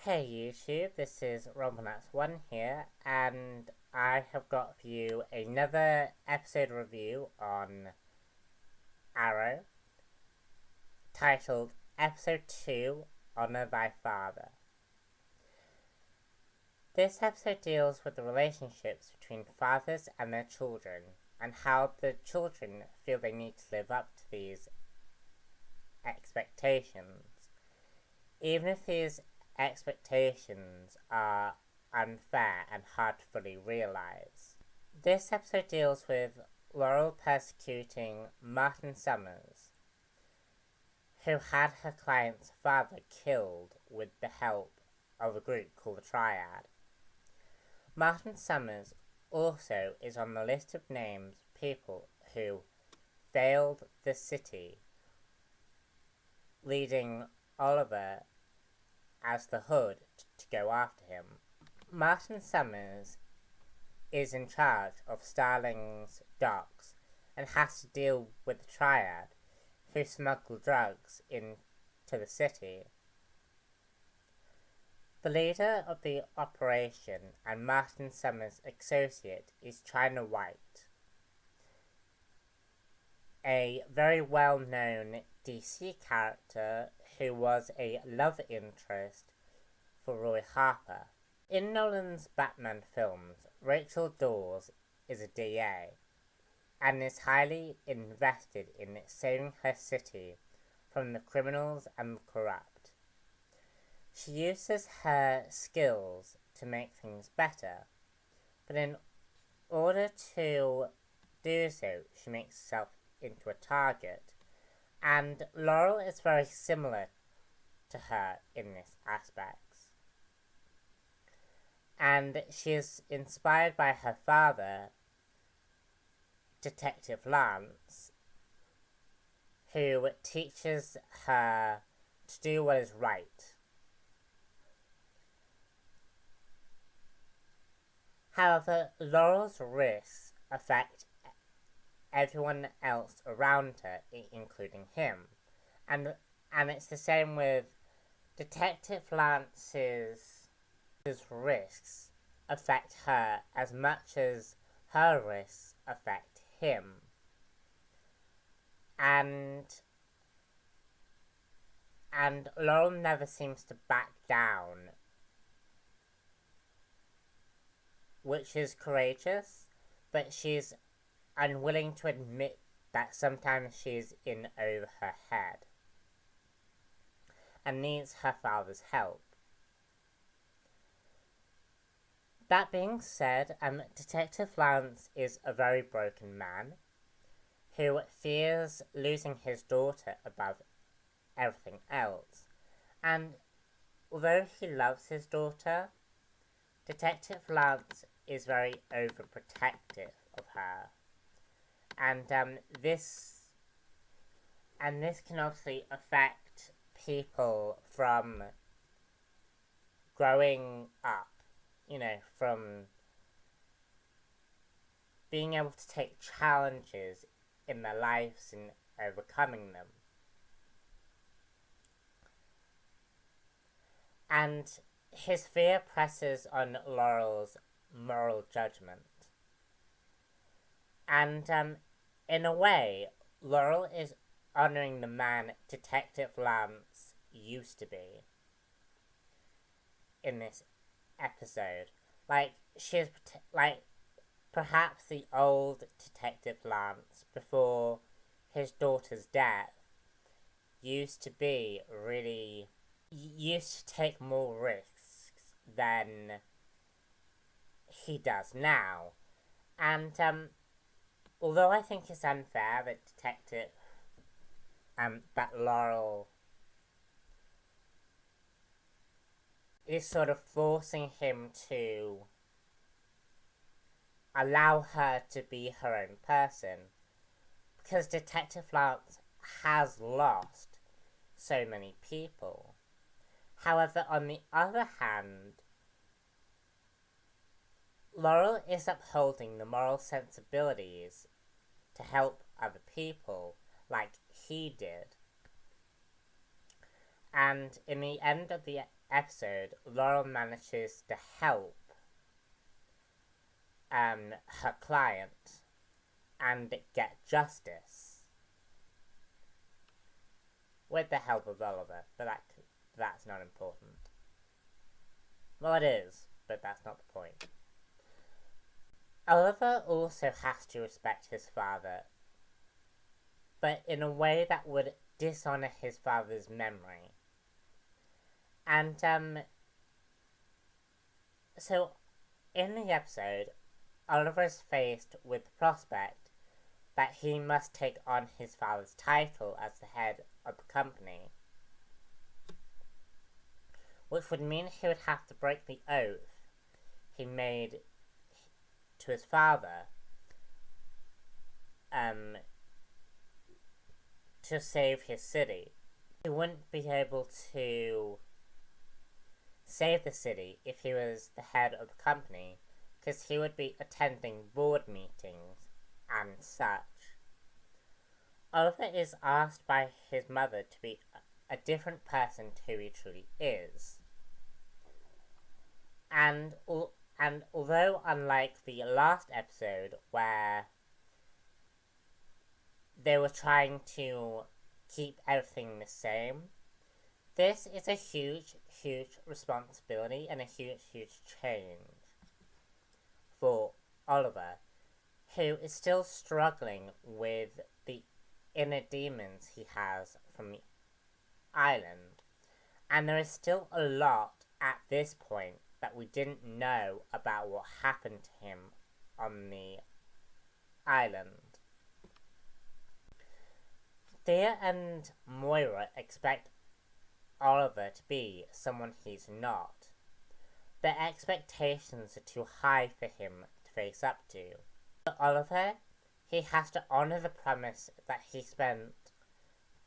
Hey YouTube, this is RoboNuts1 here, and I have got for you another episode review on Arrow, titled Episode 2, Honor Thy Father. This episode deals with the relationships between fathers and their children, and how the children feel they need to live up to these expectations, even if these expectations are unfair and hard to fully realize. This episode deals with Laurel persecuting Martin Summers, who had her client's father killed with the help of a group called the Triad. Martin Summers also is on the list of names of people who failed the city, leading Oliver as the Hood to go after him. Martin Summers is in charge of Starling's docks and has to deal with the Triad, who smuggle drugs into the city. The leader of the operation and Martin Summers' associate is China White, a very well-known DC character who was a love interest for Roy Harper. In Nolan's Batman films, Rachel Dawes is a DA and is highly invested in saving her city from the criminals and the corrupt. She uses her skills to make things better, but in order to do so, she makes herself into a target, and Laurel is very similar to her in this aspect. And she is inspired by her father, Detective Lance, who teaches her to do what is right. However, Laurel's risks affect everyone else around her, including him. And it's the same with Detective Lance's risks affect her as much as her risks affect him. And Laurel never seems to back down, which is courageous, but she's unwilling to admit that sometimes she's in over her head and needs her father's help. That being said, Detective Lance is a very broken man who fears losing his daughter above everything else. And although he loves his daughter, Detective Lance is very overprotective of her. And this can obviously affect people from growing up, from being able to take challenges in their lives and overcoming them. And his fear presses on Laurel's moral judgment. And in a way, Laurel is honoring the man Detective Lance used to be in this episode. She's perhaps the old Detective Lance before his daughter's death used to take more risks than he does now. And although I think it's unfair that Laurel is sort of forcing him to allow her to be her own person, because Detective Lance has lost so many people. However, on the other hand, Laurel is upholding the moral sensibilities to help other people, like he did. And in the end of the episode, Laurel manages to help her client and get justice with the help of Oliver, but that's not important. Well, it is, but that's not the point. Oliver also has to respect his father, but in a way that would dishonor his father's memory. And, so, in the episode, Oliver is faced with the prospect that he must take on his father's title as the head of the company, which would mean he would have to break the oath he made to his father to save his city. He wouldn't be able to save the city if he was the head of the company, because he would be attending board meetings and such. Oliver is asked by his mother to be a different person to who he truly is. And although unlike the last episode where they were trying to keep everything the same, this is a huge, huge responsibility and a huge, huge change for Oliver, who is still struggling with the inner demons he has from the island. And there is still a lot at this point that we didn't know about what happened to him on the island. Thea and Moira expect Oliver to be someone he's not. Their expectations are too high for him to face up to. For Oliver, he has to honor the promise that he spent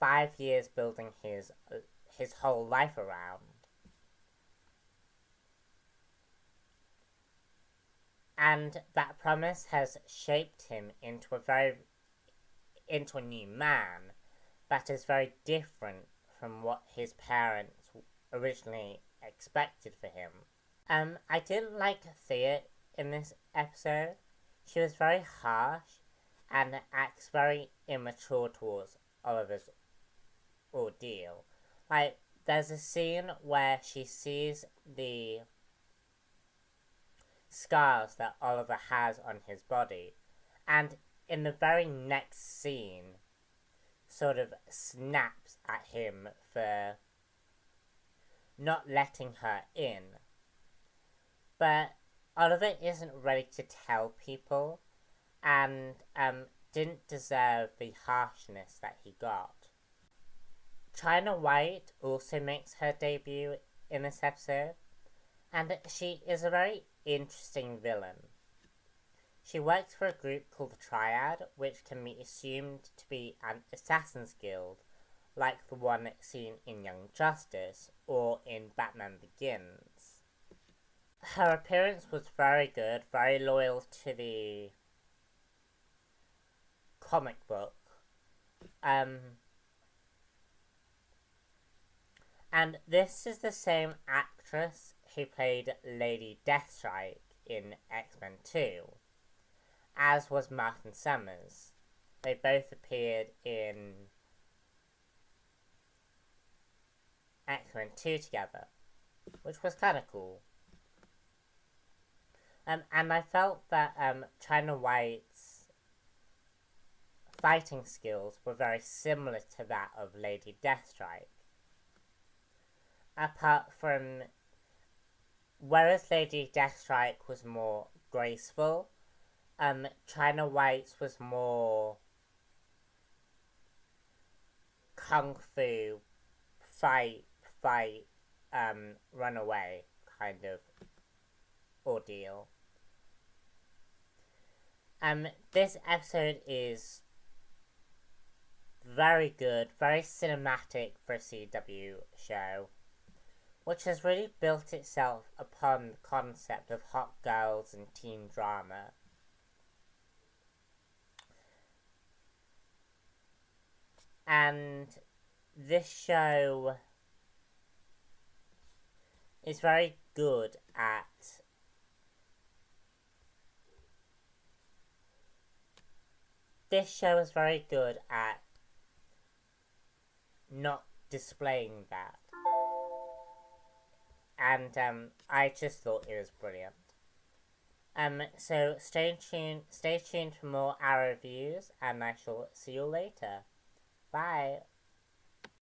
5 years building his whole life around. And that promise has shaped him into a new man that is very different from what his parents originally expected for him. I didn't like Thea in this episode. She was very harsh and acts very immature towards Oliver's ordeal. Like, there's a scene where she sees the scars that Oliver has on his body, and in the very next scene sort of snaps at him for not letting her in. But Oliver isn't ready to tell people, and didn't deserve the harshness that he got. China White also makes her debut in this episode, and she is a very interesting villain. She works for a group called the Triad, which can be assumed to be an assassin's guild, like the one seen in Young Justice or in Batman Begins. Her appearance was very good, very loyal to the comic book. And this is the same actress who played Lady Deathstrike in X-Men 2, as was Martin Summers. They both appeared in X-Men 2 together, which was kind of cool. And I felt that China White's fighting skills were very similar to that of Lady Deathstrike. Apart from, whereas Lady Deathstrike was more graceful, China White's was more kung fu, fight, run away kind of ordeal. This episode is very good, very cinematic for a CW show, which has really built itself upon the concept of hot girls and teen drama. And this show is very good at this show is very good at not displaying that. And I just thought it was brilliant. So stay tuned for more Arrow reviews, and I shall see you later. Bye.